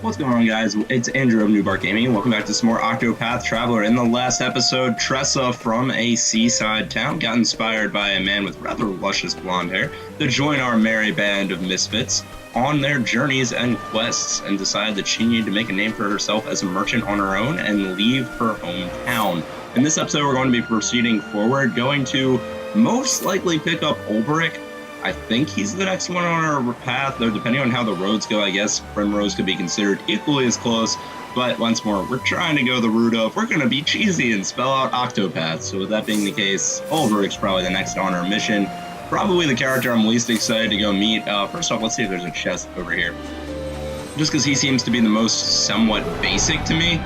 What's going on, guys? It's Andrew of New Bark Gaming, and welcome back to some more Octopath Traveler. In the last episode, Tressa from a seaside town got inspired by a man with rather luscious blonde hair to join our merry band of misfits on their journeys and quests, and decided that she needed to make a name for herself as a merchant on her own and leave her hometown. In this episode, we're going to be proceeding forward, going to most likely pick up Ulbrich. I think he's the next one on our path, though depending on how the roads go, I guess Primrose could be considered equally as close. But once more, we're trying to go the route of, we're going to be cheesy and spell out Octopath. So with that being the case, Ulbrich's probably the next on our mission. Probably the character I'm least excited to go meet. First off, let's see if there's a chest over here. Just because he seems to be the most somewhat basic to me.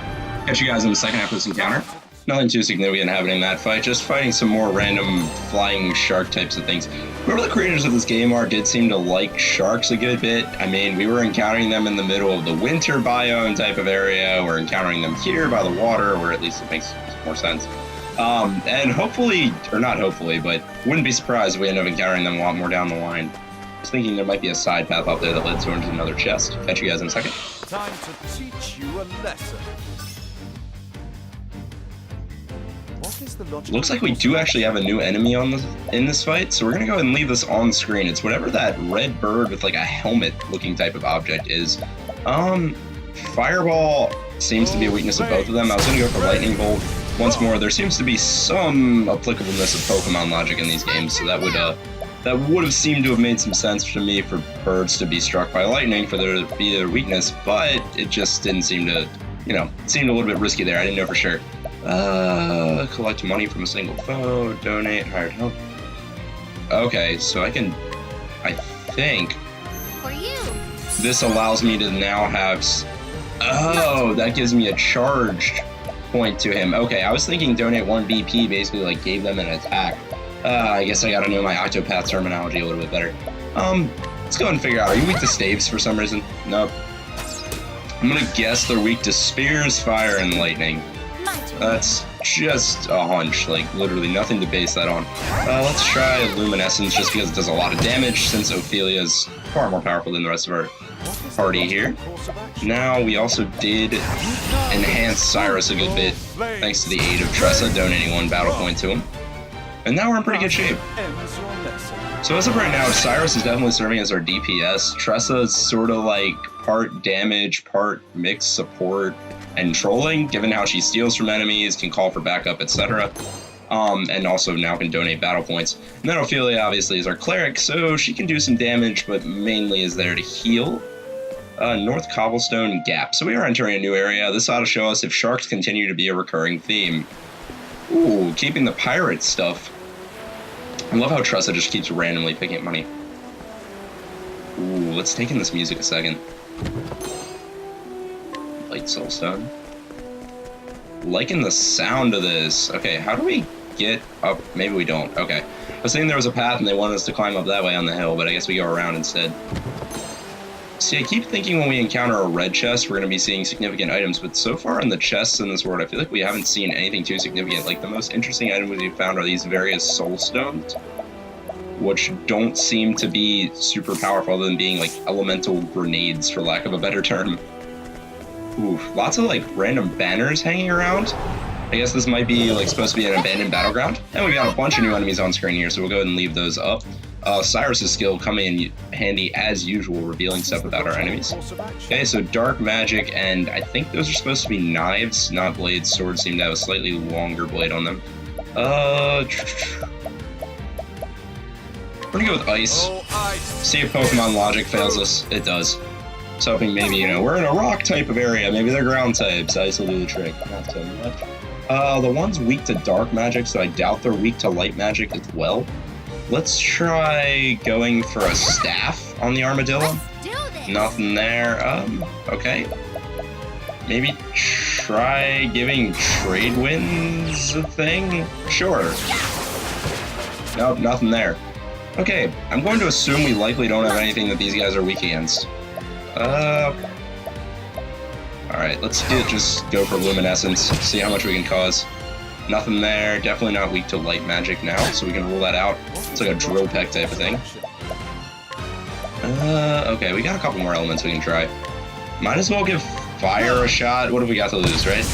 Catch you guys in the second half of this encounter. Nothing too significant happening in that fight, just fighting some more random flying shark types of things. Whoever the creators of this game are did seem to like sharks a good bit. I mean, we were encountering them in the middle of the winter biome type of area. We're encountering them here by the water, or at least it makes more sense. And hopefully, or not hopefully, but wouldn't be surprised if we end up encountering them a lot more down the line. I was thinking there might be a side path up there that led towards another chest. Catch you guys in a second. Time to teach you a lesson. Looks like we do actually have a new enemy in this fight, so we're gonna go ahead and leave this on screen. It's whatever that red bird with like a helmet looking type of object is. Fireball seems to be a weakness of both of them. I was gonna go for lightning bolt. Once more, there seems to be some applicableness of Pokemon logic in these games, so that would have seemed to have made some sense to me for birds to be struck by lightning for there to be their weakness, but it just didn't seem to, seemed a little bit risky there. I didn't know for sure. Collect money from a single foe, donate, hired help. Okay, so I think For you. this allows me to now have, that gives me a charged point to him. Okay, I was thinking donate 1 BP basically like gave them an attack. I guess I gotta know my Octopath terminology a little bit better. Let's go ahead and figure out, are you weak to staves for some reason? Nope. I'm gonna guess they're weak to spears, fire, and lightning. That's just a hunch, like literally nothing to base that on. Let's try Luminescence just because it does a lot of damage since Ophelia's far more powerful than the rest of our party here. Now we also did enhance Cyrus a good bit thanks to the aid of Tressa donating 1 battle point to him. And now we're in pretty good shape. So as of right now, Cyrus is definitely serving as our DPS. Tressa is sort of like part damage, part mixed support and trolling, given how she steals from enemies, can call for backup, etc. And also now can donate battle points. And then Ophelia obviously is our cleric, so she can do some damage, but mainly is there to heal. North Cobblestone Gap. So we are entering a new area. This ought to show us if sharks continue to be a recurring theme. Ooh, keeping the pirate stuff. I love how Tressa just keeps randomly picking up money. Ooh, let's take in this music a second. Light Soulstone. Liking the sound of this. Okay, how do we get up? Maybe we don't. Okay. I was thinking there was a path and they wanted us to climb up that way on the hill, but I guess we go around instead. See, I keep thinking when we encounter a red chest, we're going to be seeing significant items, but so far in the chests in this world, I feel like we haven't seen anything too significant. Like, the most interesting items we've found are these various soul stones, which don't seem to be super powerful other than being, like, elemental grenades, for lack of a better term. Ooh, lots of, like, random banners hanging around. I guess this might be, like, supposed to be an abandoned battleground. And we've got a bunch of new enemies on screen here, so we'll go ahead and leave those up. Cyrus's skill coming in handy as usual, revealing stuff about our enemies. Okay, so dark magic, and I think those are supposed to be knives, not blades. Swords seem to have a slightly longer blade on them. We're gonna go with ice. See if Pokemon logic fails us. It does. So hoping maybe, we're in a rock type of area. Maybe they're ground types. Ice will do the trick. Not so much. The one's weak to dark magic, so I doubt they're weak to light magic as well. Let's try going for a staff on the armadillo. Nothing there. Okay. Maybe try giving trade winds a thing? Sure. Nope, nothing there. Okay, I'm going to assume we likely don't have anything that these guys are weak against. Alright, let's just go for Luminescence, see how much we can cause. Nothing there, definitely not weak to light magic now, so we can rule that out. It's like a drill peck type of thing. Okay, we got a couple more elements we can try. Might as well give fire a shot. What have we got to lose, right?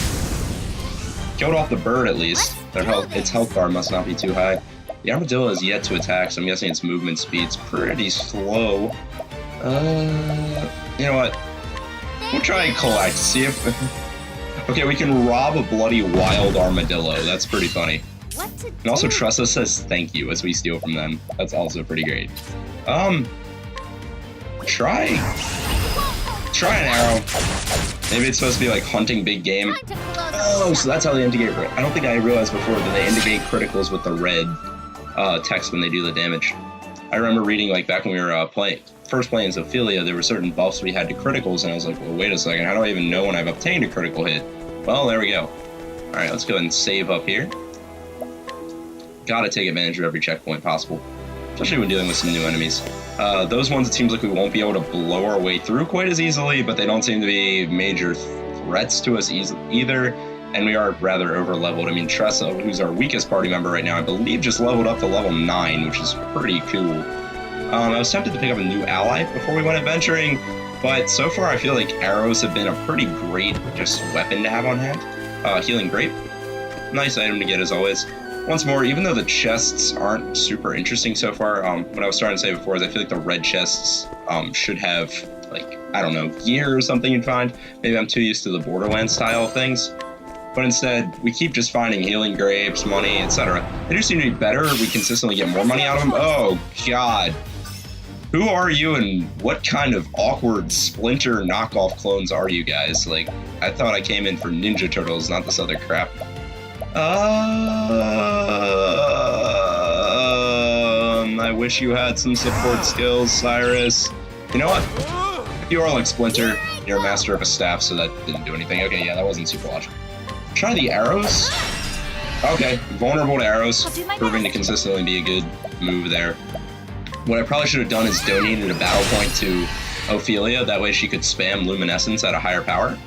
Killed off the bird at least. Its health bar must not be too high. The armadillo is yet to attack, so I'm guessing its movement speed's pretty slow. You know what? We'll try and collect. See if... Okay, we can rob a bloody wild armadillo. That's pretty funny. And also Tressa says thank you as we steal from them. That's also pretty great. Try an arrow. Maybe it's supposed to be like hunting big game. Oh, so that's how they indicate. I don't think I realized before that they indicate criticals with the red text when they do the damage. I remember reading like back when we were first playing Ophelia, there were certain buffs we had to criticals, and I was like, well, wait a second, how do I even know when I've obtained a critical hit? Well, there we go. All right, let's go ahead and save up here. Gotta take advantage of every checkpoint possible, especially when dealing with some new enemies. Those ones, it seems like we won't be able to blow our way through quite as easily, but they don't seem to be major threats to us either, and we are rather over-leveled. I mean, Tressa, who's our weakest party member right now, I believe just leveled up to level 9, which is pretty cool. I was tempted to pick up a new ally before we went adventuring, but so far I feel like arrows have been a pretty great just weapon to have on hand. Healing Grape, nice item to get as always. Once more, even though the chests aren't super interesting so far, what I was starting to say before is I feel like the red chests should have, like, I don't know, gear or something you'd find. Maybe I'm too used to the Borderlands style of things. But instead, we keep just finding healing grapes, money, etc. They do seem to be better. We consistently get more money out of them. Oh, God. Who are you and what kind of awkward Splinter knockoff clones are you guys? Like, I thought I came in for Ninja Turtles, not this other crap. I wish you had some support skills, Cyrus. You know what? If you are like Splinter, you're a master of a staff, so that didn't do anything. Okay, yeah, that wasn't super logical. Try the arrows. Okay, vulnerable to arrows, proving to consistently be a good move there. What I probably should have done is donated a battle point to Ophelia, that way she could spam Luminescence at a higher power.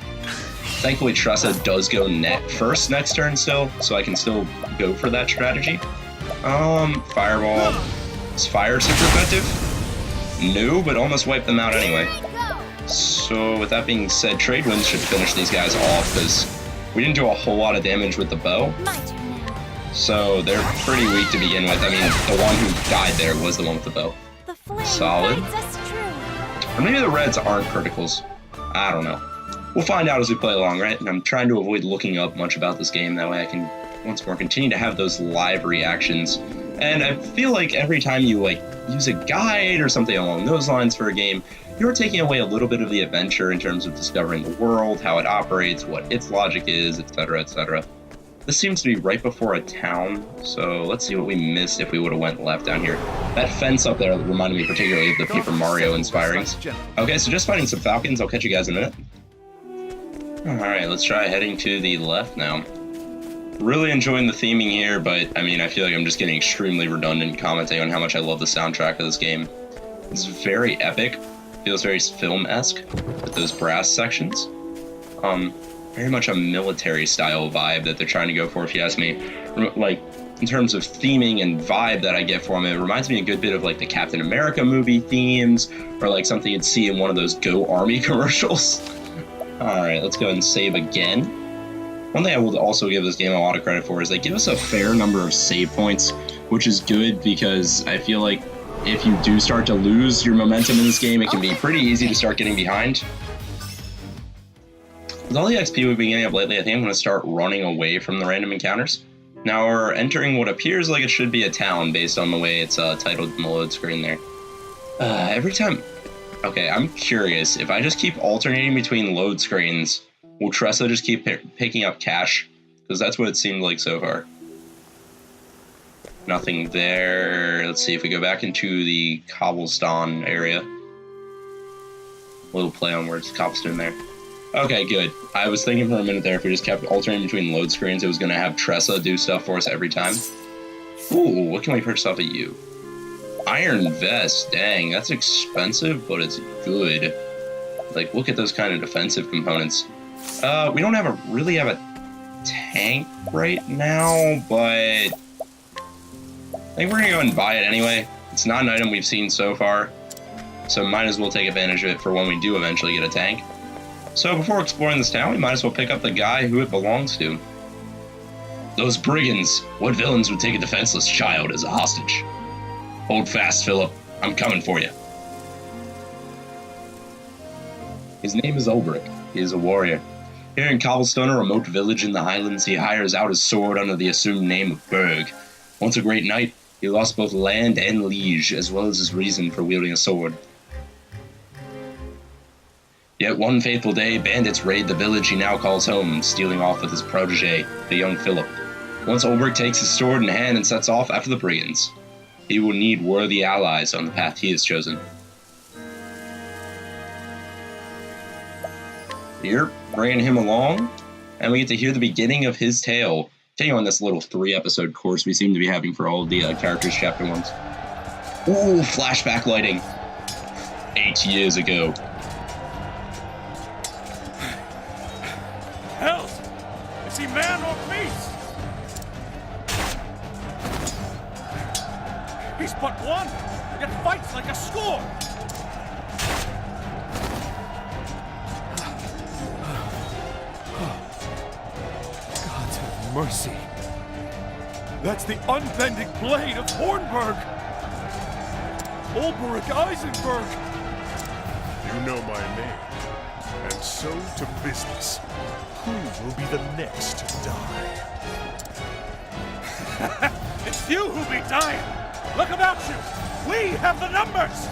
Thankfully, Tressa does go first next turn still, so I can still go for that strategy. Fireball. Is fire super effective? No, but almost wiped them out anyway. So with that being said, Trade Winds should finish these guys off, because we didn't do a whole lot of damage with the bow. So they're pretty weak to begin with. I mean, the one who died there was the one with the bow. Solid. Or maybe the reds aren't criticals. I don't know. We'll find out as we play along, right? And I'm trying to avoid looking up much about this game. That way I can, once more, continue to have those live reactions. And I feel like every time you, like, use a guide or something along those lines for a game, you're taking away a little bit of the adventure in terms of discovering the world, how it operates, what its logic is, etc., etc. This seems to be right before a town, so let's see what we missed if we would have went left down here. That fence up there reminded me particularly of the Paper Mario inspirings. Okay, so just fighting some falcons. I'll catch you guys in a minute. Alright, let's try heading to the left now. Really enjoying the theming here, but I mean, I feel like I'm just getting extremely redundant commenting on how much I love the soundtrack of this game. It's very epic. Feels very film-esque with those brass sections. Very much a military style vibe that they're trying to go for, if you ask me. Like, in terms of theming and vibe that I get from it, it reminds me a good bit of like the Captain America movie themes, or like something you'd see in one of those Go Army commercials. Alright, let's go ahead and save again. One thing I will also give this game a lot of credit for is they give us a fair number of save points, which is good because I feel like if you do start to lose your momentum in this game, it can be pretty easy to start getting behind. With all the XP we've been getting up lately, I think I'm going to start running away from the random encounters. Now we're entering what appears like it should be a town based on the way it's titled in the load screen there. Every time... Okay, I'm curious. If I just keep alternating between load screens, will Tressa just keep picking up cash? Because that's what it seemed like so far. Nothing there. Let's see if we go back into the cobblestone area. A little play on words, cobblestone there. Okay, good. I was thinking for a minute there, if we just kept alternating between load screens, it was going to have Tressa do stuff for us every time. Ooh, what can we purchase off of you? Iron vest, dang, that's expensive, but it's good. Like, look at those kind of defensive components. We don't really have a tank right now, but I think we're gonna go and buy it anyway. It's not an item we've seen so far, so might as well take advantage of it for when we do eventually get a tank. So before exploring this town, we might as well pick up the guy who it belongs to. Those brigands! What villains would take a defenseless child as a hostage? Hold fast, Philip. I'm coming for you. His name is Ulbrich. He is a warrior. Here in Cobblestone, a remote village in the Highlands, he hires out his sword under the assumed name of Berg. Once a great knight, he lost both land and liege, as well as his reason for wielding a sword. Yet one fateful day, bandits raid the village he now calls home, stealing off with his protege, the young Philip. Once Ulbrich takes his sword in hand and sets off after the brigands, he will need worthy allies on the path he has chosen. Here, bringing him along, and we get to hear the beginning of his tale, taking on this little 3-episode course we seem to be having for all of the characters' chapter 1s. Ooh, flashback lighting. 8 years ago. Hells! Is he man or beast? He's but one, yet fights like a score! God have mercy. That's the unbending blade of Hornburg! Ulbrich Eisenberg! You know my name. And so to business. Who will be the next to die? It's you who'll be dying! Look about you! We have the numbers!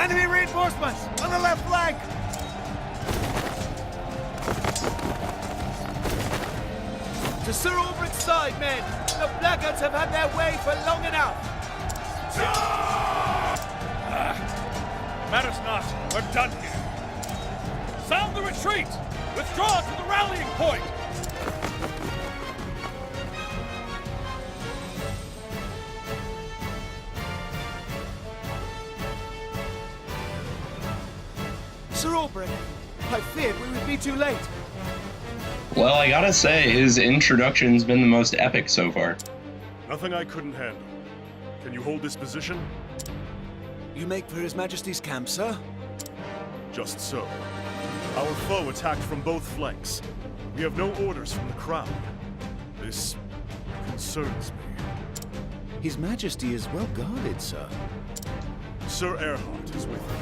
Enemy reinforcements on the left flank! To Sir Ulbrich's side, men! The blackguards have had their way for long enough! Matters not. We're done here. Sound the retreat! Withdraw to the rallying point! Sir Ulbrich, I feared we would be too late. Well, I gotta say, his introduction's been the most epic so far. Nothing I couldn't handle. Can you hold this position? You make for His Majesty's camp, sir? Just so. Our foe attacked from both flanks. We have no orders from the crown. This concerns me. His Majesty is well guarded, sir. Sir Erhard is with him.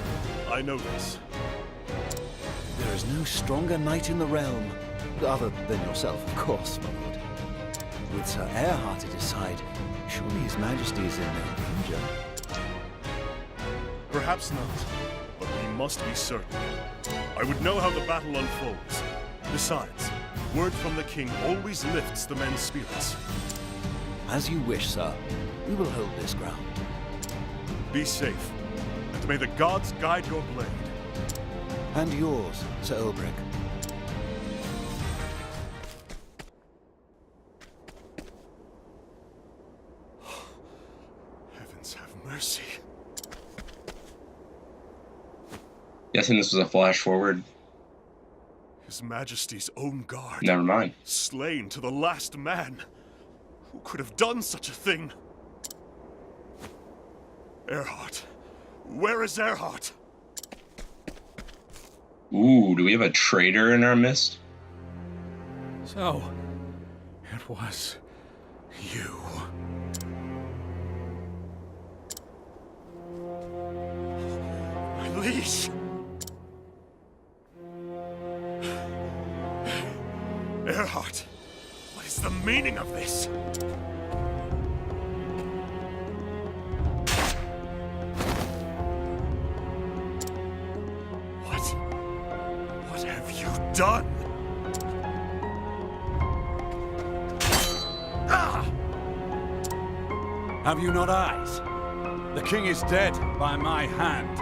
I know this. There is no stronger knight in the realm. Other than yourself, of course, my lord. With Sir Erhard at his side, surely His Majesty is in no danger. Perhaps not, but we must be certain. I would know how the battle unfolds. Besides, word from the king always lifts the men's spirits. As you wish, sir. We will hold this ground. Be safe, and may the gods guide your blade. And yours, Sir Ulbrich. Heavens have mercy. Guessing this was a flash forward. His Majesty's own guard. Never mind. Slain to the last man. Who could have done such a thing? Erhard. Where is Erhard? Ooh, do we have a traitor in our midst? So, it was you. My liege. Erhard, what is the meaning of this? What have you done? Have you not eyes? The king is dead by my hand.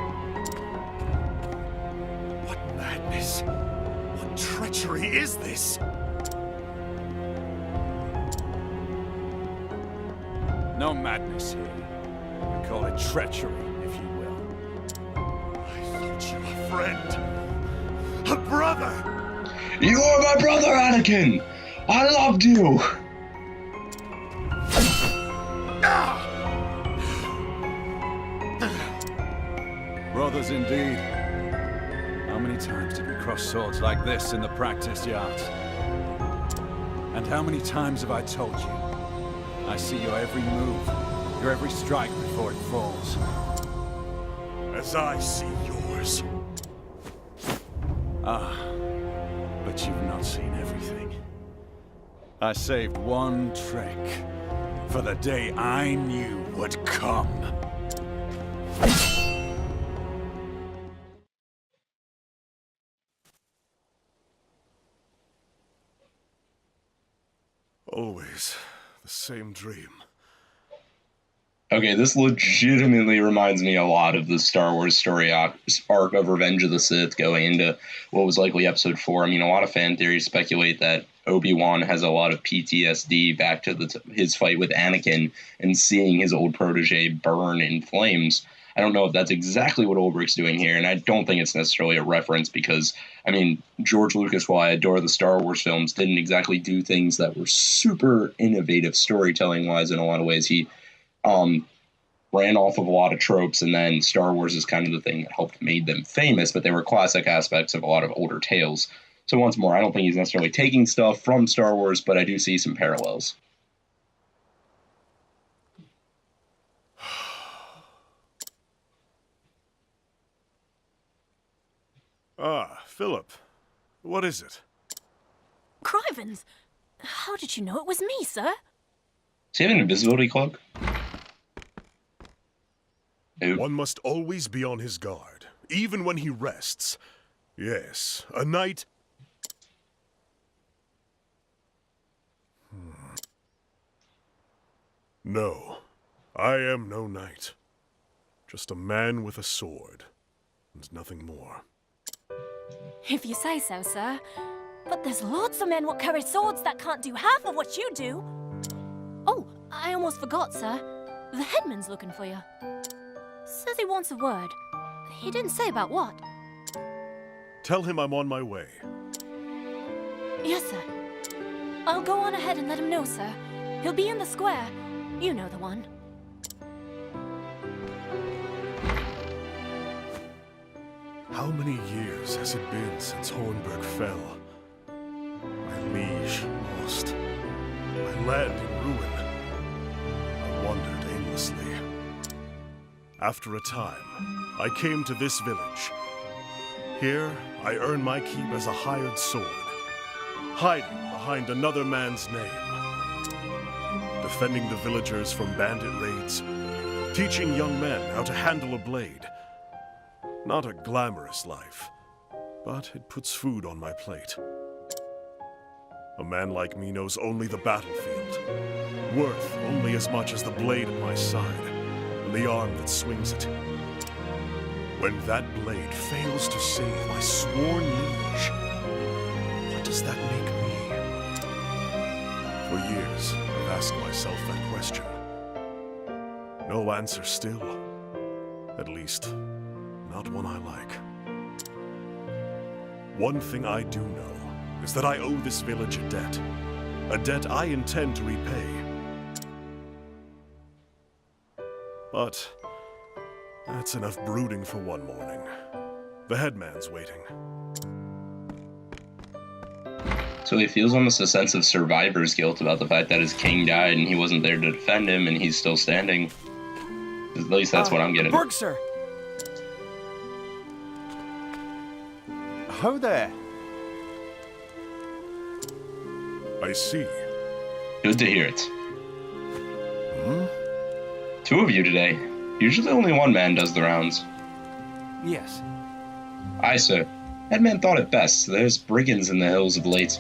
What madness? What treachery is this? No madness here. We call it treachery, if you will. I thought you a friend. A brother! You are my brother, Anakin! I loved you! Brothers indeed. How many times did we cross swords like this in the practice yards? And how many times have I told you? I see your every move, your every strike before it falls. As I see yours. Ah, but you've not seen everything. I saved one trick for the day I knew would come. Always the same dream. Okay, this legitimately reminds me a lot of the Star Wars story arc of Revenge of the Sith going into what was likely episode 4. I mean, a lot of fan theories speculate that Obi-Wan has a lot of PTSD back to his fight with Anakin and seeing his old protege burn in flames. I don't know if that's exactly what Ulbricht's doing here, and I don't think it's necessarily a reference because, I mean, George Lucas, while I adore the Star Wars films, didn't exactly do things that were super innovative storytelling-wise in a lot of ways. He ran off of a lot of tropes, and then Star Wars is kind of the thing that helped made them famous, but they were classic aspects of a lot of older tales. So once more, I don't think he's necessarily taking stuff from Star Wars, but I do see some parallels. Ah, Philip. What is it? Crivens! How did you know it was me, sir? Does he have an invisibility cloak? Nope. One must always be on his guard, even when he rests. Yes, a knight... No, I am no knight. Just a man with a sword, and nothing more. If you say so, sir. But there's lots of men what carry swords that can't do half of what you do. Oh, I almost forgot, sir. The headman's looking for you. Says he wants a word. He didn't say about what. Tell him I'm on my way. Yes, sir. I'll go on ahead and let him know, sir. He'll be in the square. You know the one. How many years has it been since Hornburg fell? My liege lost. My land in ruin. I wandered aimlessly. After a time, I came to this village. Here, I earn my keep as a hired sword, hiding behind another man's name, defending the villagers from bandit raids, teaching young men how to handle a blade. Not a glamorous life, but it puts food on my plate. A man like me knows only the battlefield, worth only as much as the blade at my side and the arm that swings it. When that blade fails to save my sworn liege, what does that make me? For years, I've asked myself that question. No answer still. At least, not one I like. One thing I do know is that I owe this village a debt I intend to repay. But that's enough brooding for one morning. The headman's waiting. So he feels almost a sense of survivor's guilt about the fact that his king died and he wasn't there to defend him and he's still standing. At least that's what I'm getting. Berg, sir! Ho there! I see. Good to hear it. Two of you today. Usually only one man does the rounds. Yes. Aye, sir. Headman thought it best. There's brigands in the hills of late.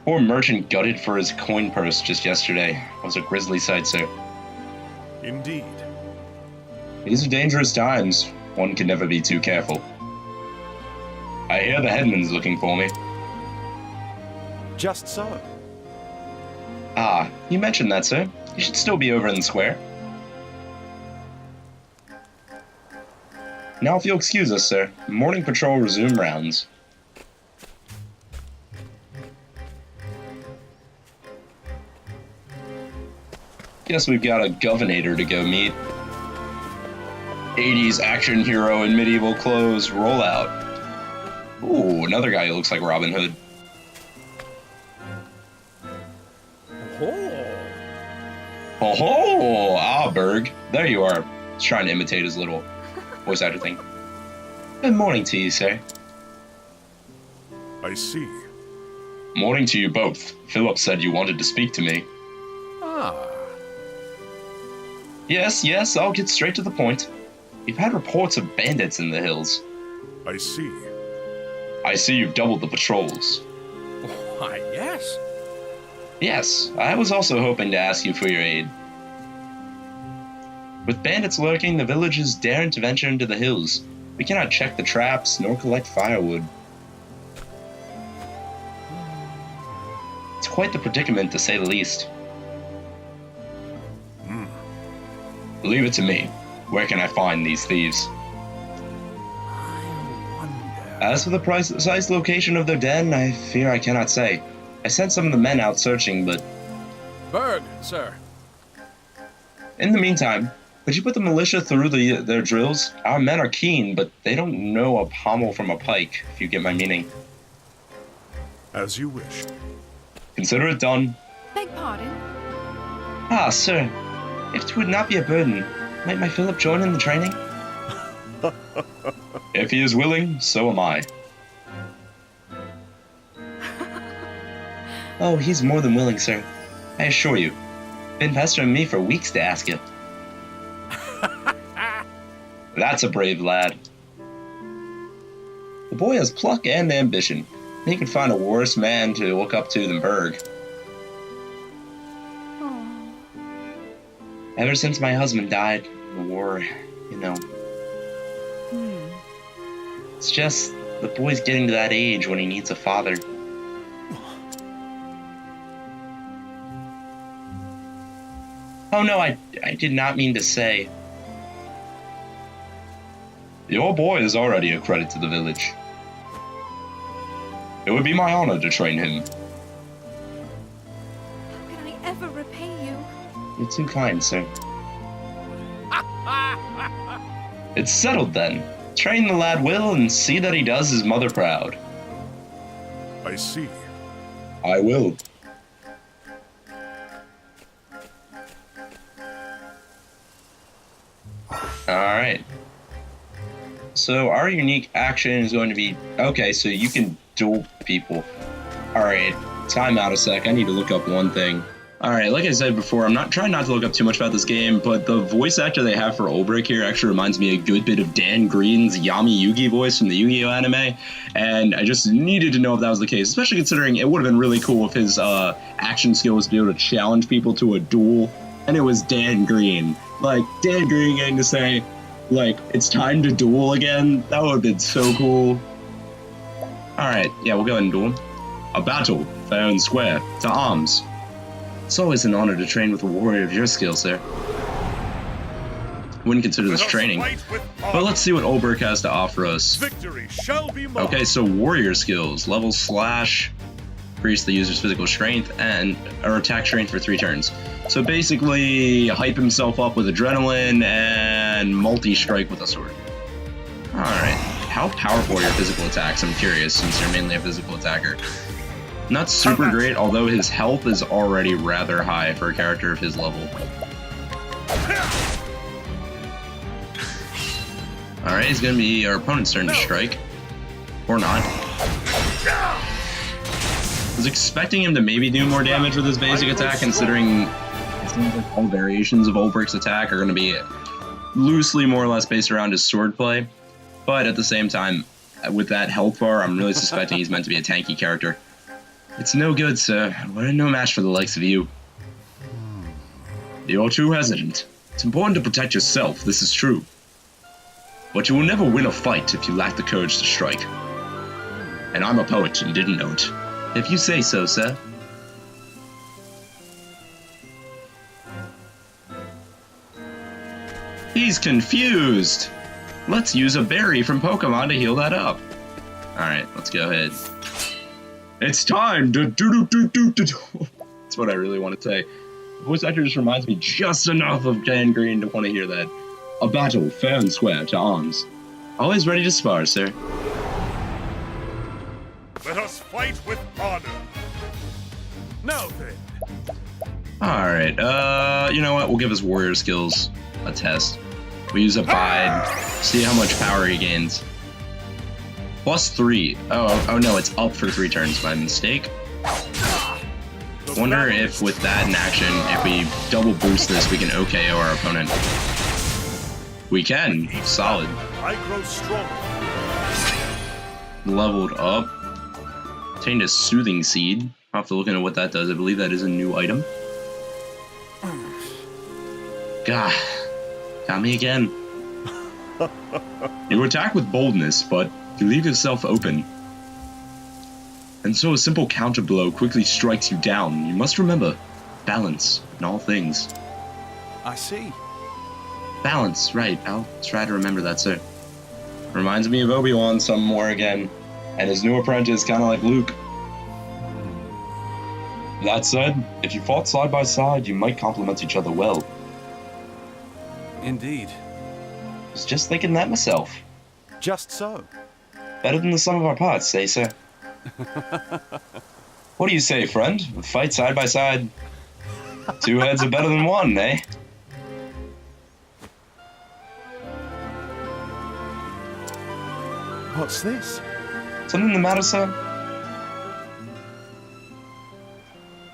Poor merchant gutted for his coin purse just yesterday. It was a grisly sight, sir. Indeed. These are dangerous times. One can never be too careful. I hear the headman's looking for me. Just so. Ah, you mentioned that, sir. You should still be over in the square. Now if you'll excuse us, sir. Morning patrol resume rounds. Guess we've got a governator to go meet. 80s action hero in medieval clothes rollout. Ooh, another guy who looks like Robin Hood. Oh ho! Ah, Berg. There you are. He's trying to imitate his little voice actor thing. Good morning to you, sir. I see. Morning to you both. Philip said you wanted to speak to me. Ah. Yes, I'll get straight to the point. We've had reports of bandits in the hills. I see. I see you've doubled the patrols. Why, yes. Yes, I was also hoping to ask you for your aid. With bandits lurking, the villagers daren't to venture into the hills. We cannot check the traps, nor collect firewood. It's quite the predicament, to say the least. Leave it to me. Where can I find these thieves? As for the precise location of their den, I fear I cannot say. I sent some of the men out searching, but... Berg, sir. In the meantime, could you put the militia through their drills? Our men are keen, but they don't know a pommel from a pike, if you get my meaning. As you wish. Consider it done. Beg pardon? Ah, sir. If it would not be a burden, might my Philip join in the training? If he is willing, so am I. Oh, he's more than willing, sir. I assure you. Been pestering me for weeks to ask you. That's a brave lad. The boy has pluck and ambition. He could find a worse man to look up to than Berg. Oh. Ever since my husband died in the war, you know. It's just, the boy's getting to that age when he needs a father. Oh no, I did not mean to say. Your boy is already a credit to the village. It would be my honor to train him. How can I ever repay you? You're too kind, sir. It's settled then. Train the lad well and see that he does his mother proud. I see. I will. Alright. So our unique action is going to be... Okay, so you can duel people. Alright, time out a sec. I need to look up one thing. Alright, like I said before, I'm not trying not to look up too much about this game, but the voice actor they have for Ulbrich here actually reminds me a good bit of Dan Green's Yami Yugi voice from the Yu-Gi-Oh anime, and I just needed to know if that was the case, especially considering it would have been really cool if his action skill was to be able to challenge people to a duel, and it was Dan Green. Like, Dan Green getting to say, like, it's time to duel again, that would have been so cool. Alright, yeah, we'll go ahead and duel. A battle, fair and square, to arms. It's always an honor to train with a warrior of your skill, sir. Wouldn't consider this training. But let's see what Ulbrich has to offer us. Victory shall be mine. Okay, so warrior skills. Level slash, increase the user's physical strength or attack strength for 3 turns. So basically, hype himself up with adrenaline and multi-strike with a sword. Alright, how powerful are your physical attacks? I'm curious, since you're mainly a physical attacker. Not super great, although his health is already rather high for a character of his level. Alright, it's gonna be our opponent's turn to strike. Or not. I was expecting him to maybe do more damage with his basic attack, considering it seems like all variations of Ulbrich's attack are gonna be loosely more or less based around his swordplay. But at the same time, with that health bar, I'm really suspecting he's meant to be a tanky character. It's no good, sir. We're no match for the likes of you. You're too hesitant. It's important to protect yourself, this is true. But you will never win a fight if you lack the courage to strike. And I'm a poet and didn't know it. If you say so, sir. He's confused! Let's use a berry from Pokemon to heal that up. Alright, let's go ahead. It's time to do. That's what I really want to say. The voice actor just reminds me just enough of Dan Green to want to hear that. A battle fair and square to arms. Always ready to spar, sir. Let us fight with honor. Now then. Alright, you know what? We'll give his warrior skills a test. We use Abide, see how much power he gains. +3. Oh no, it's up for 3 turns, my mistake. Wonder if with that in action, if we double boost this, we can OKO our opponent. We can. Solid. I grow strong. Leveled up. Obtained a Soothing Seed. I'll have to look into what that does. I believe that is a new item. Gah. Got me again. You attack with boldness, but you leave yourself open. And so a simple counter blow quickly strikes you down. You must remember, balance in all things. I see. Balance, right. I'll try to remember that, sir. Reminds me of Obi-Wan some more again. And his new apprentice, kind of like Luke. That said, if you fought side by side, you might complement each other well. Indeed. Was just thinking that myself. Just so. Better than the sum of our parts, say, sir. What do you say, friend? Fight side by side. 2 heads are better than 1, eh? What's this? Something the matter, sir?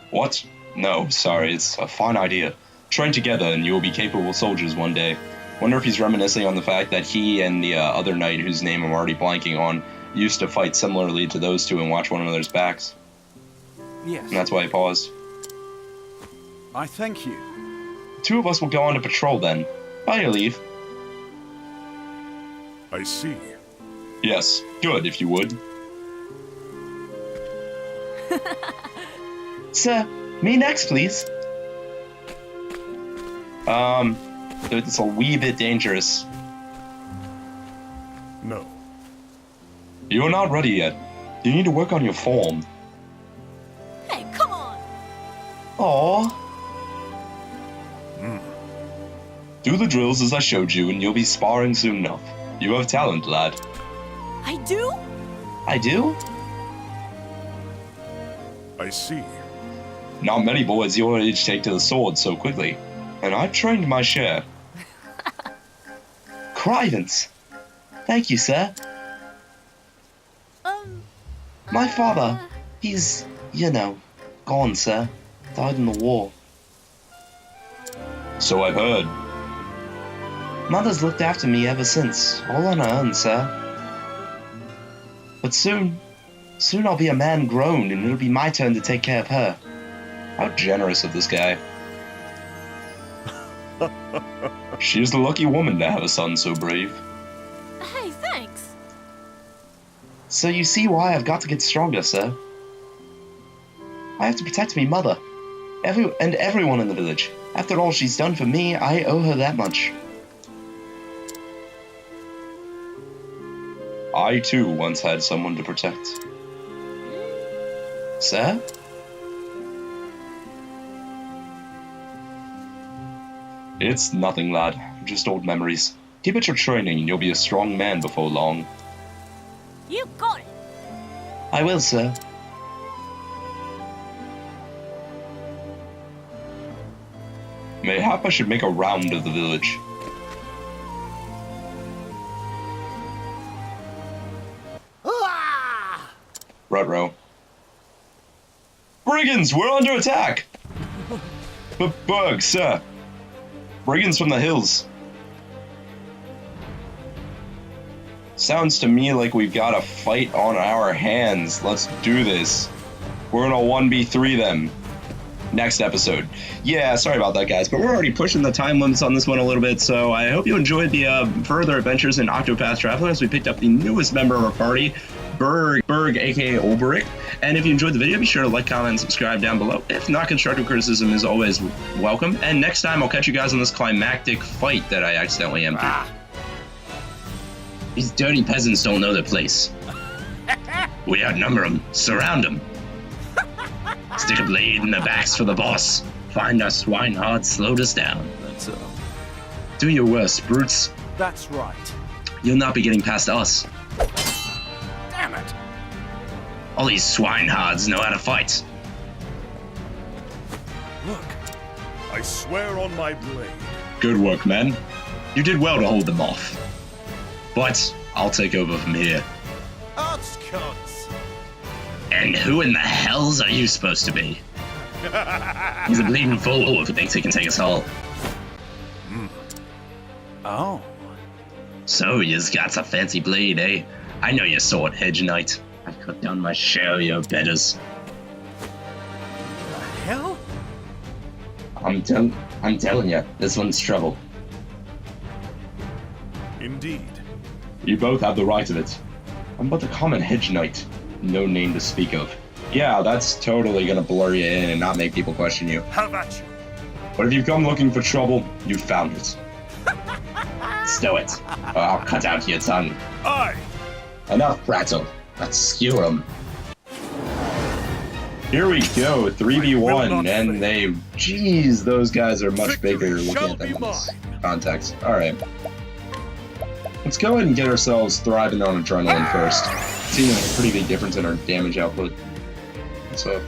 What? No, sorry, it's a fine idea. Train together and you will be capable soldiers one day. Wonder if he's reminiscing on the fact that he and the other knight, whose name I'm already blanking on, used to fight similarly to those two and watch one another's backs. Yes. And that's why he paused. I thank you. 2 of us will go on to patrol then. By your leave. I see. Yes, good, if you would. Sir, me next, please. It's a wee bit dangerous. No. You're not ready yet. You need to work on your form. Hey, come on! Aww. Do the drills as I showed you, and you'll be sparring soon enough. You have talent, lad. I do? I do? I see. Not many boys your age take to the sword so quickly, and I've trained my share. Crivens! Thank you, sir. My father, he's, you know, gone, sir. Died in the war. So I've heard. Mother's looked after me ever since, all on her own, sir. But soon I'll be a man grown, and it'll be my turn to take care of her. How generous of this guy. She is the lucky woman to have a son so brave. Hey, thanks. So you see why I've got to get stronger, sir. I have to protect me mother. Everyone in the village. After all she's done for me, I owe her that much. I too once had someone to protect. Sir? It's nothing, lad. Just old memories. Keep at your training and you'll be a strong man before long. You got it. I will, sir. Mayhap I should make a round of the village. Ruh-roh. Brigands, we're under attack! Bug, sir. Brigands from the hills. Sounds to me like we've got a fight on our hands. Let's do this. We're gonna 1v3 them. Next episode. Yeah, sorry about that, guys, but we're already pushing the time limits on this one a little bit, so I hope you enjoyed the further adventures in Octopath Traveler as we picked up the newest member of our party, Berg, aka Olberic. And if you enjoyed the video, be sure to like, comment, and subscribe down below. If not, constructive criticism is always welcome. And next time, I'll catch you guys on this climactic fight that I accidentally emptied. These dirty peasants don't know their place. We outnumber them. Surround them. Stick a blade in their backs for the boss. Find our swinehard slowed us down. That's Do your worst, brutes. That's right. You'll not be getting past us. Damn it! All these swinehards know how to fight. Look, I swear on my blade. Good work, men. You did well to hold them off. But I'll take over from here. Odds coats. And who in the hells are you supposed to be? He's a bleeding fool who thinks he can take us all. Oh. So, you's got a fancy blade, eh? I know your sword, Hedge Knight. I've cut down my share of your betters. The hell? I'm telling you, this one's trouble. Indeed. You both have the right of it. I'm but a common Hedge Knight, no name to speak of. Yeah, that's totally gonna blur you in and not make people question you. Have at you. But if you've come looking for trouble, you found it. Stow it, or I'll cut out your tongue. Aye. Enough prattle. Let's skewer them. Here we go, 3v1, and they... Jeez, those guys are much bigger looking at them in this context. Alright. Let's go ahead and get ourselves thriving on adrenaline first. Seeing a pretty big difference in our damage output. So...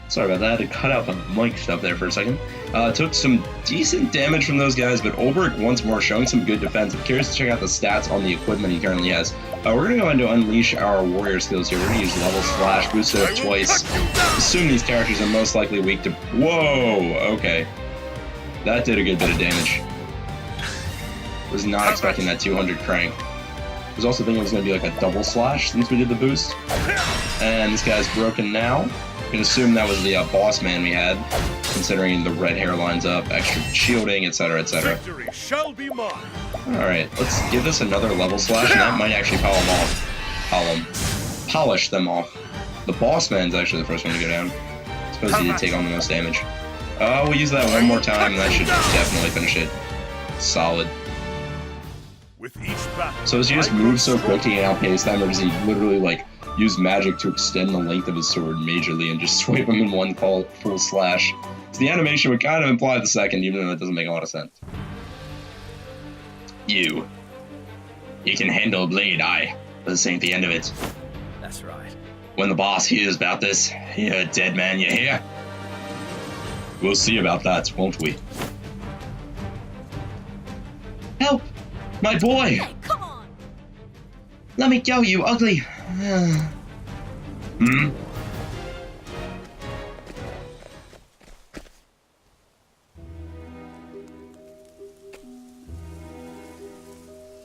Sorry about that, I had to cut out the mic stuff there for a second. Took some decent damage from those guys, but Ulbrich once more showing some good defense. I'm curious to check out the stats on the equipment he currently has. We're going to go ahead and unleash our warrior skills here. We're going to use level slash, boost it up twice. Assume these characters are most likely weak to... Whoa, okay. That did a good bit of damage. Was not expecting that 200 crank. I was also thinking it was going to be like a double slash since we did the boost. And this guy's broken now. You can assume that was the boss man we had, considering the red hairline's up, extra shielding, etc., etc. Victory shall be mine. Alright, let's give this another level slash, and that might actually polish them off. The boss man's actually the first one to go down. I suppose he did take on the most damage. We'll use that one more time, and that should definitely finish it. Solid. With each battle, So does he just move so quickly and outpace them, or does he literally, like, use magic to extend the length of his sword majorly and just swipe him in one full slash? So the animation would kind of imply the second, even though it doesn't make a lot of sense. You can handle a blade, aye, but this ain't the end of it. That's right. When the boss hears about this, you're a dead man, you hear? We'll see about that, won't we? Help! My boy! Hey, come on! Let me go, you ugly... Hmm?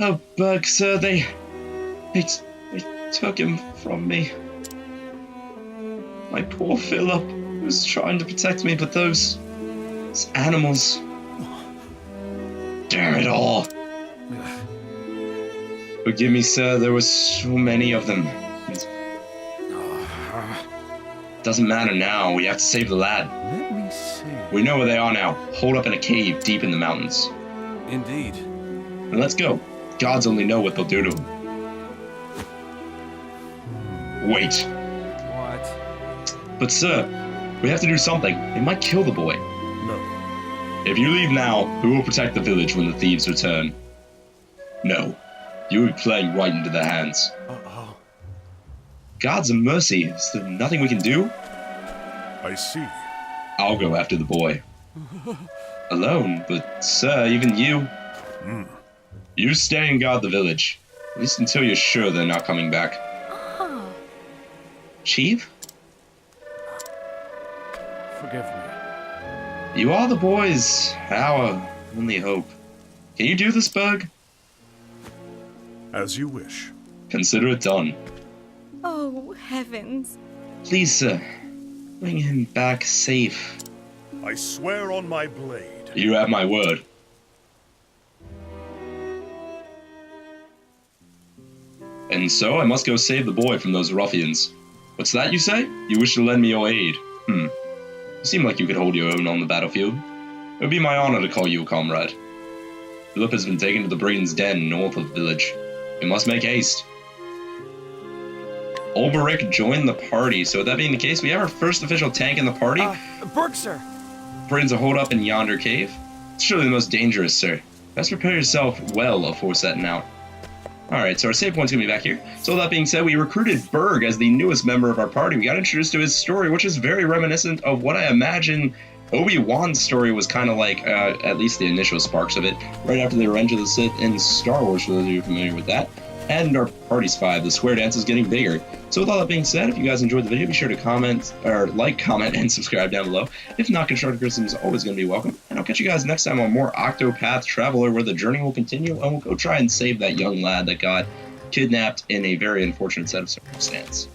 Oh, Berg, sir, they took him from me. My poor Philip was trying to protect me, but those animals... Damn it all. Forgive me, sir, there were so many of them. Doesn't matter now, we have to save the lad. Let me see. We know where they are now, holed up in a cave deep in the mountains. Indeed. And let's go. Gods only know what they'll do to him. Wait. What? But sir, we have to do something. They might kill the boy. no. If you leave now, who will protect the village when the thieves return? No. You will be playing right into their hands. Uh-oh. Gods of mercy, is there nothing we can do? I see. I'll go after the boy. Alone, but sir, even you... You stay and guard the village. At least until you're sure they're not coming back. Oh, Chief? Forgive me. You are the boys. Our only hope. Can you do this, Berg? As you wish. Consider it done. oh, heavens. Please, sir, bring him back safe. I swear on my blade. You have my word. And so I must go save the boy from those ruffians. What's that you say? You wish to lend me your aid? You seem like you could hold your own on the battlefield. It would be my honor to call you a comrade. Philip has been taken to the brigand's den north of the village. We must make haste. Ulberich joined the party, so with that being the case, we have our first official tank in the party. Berg, sir. Brigands are holed up in yonder cave. It's surely the most dangerous, sir. Best prepare yourself well before setting out. Alright, so our save point's gonna be back here. So with that being said, we recruited Berg as the newest member of our party. We got introduced to his story, which is very reminiscent of what I imagine Obi-Wan's story was kind of like, at least the initial sparks of it, right after the Revenge of the Sith in Star Wars, for those of you familiar with that. And our party's 5, the square dance is getting bigger. So with all that being said, if you guys enjoyed the video, be sure to comment, comment, and subscribe down below. If not, constructive criticism is always going to be welcome. And I'll catch you guys next time on more Octopath Traveler, where the journey will continue, and we'll go try and save that young lad that got kidnapped in a very unfortunate set of circumstances.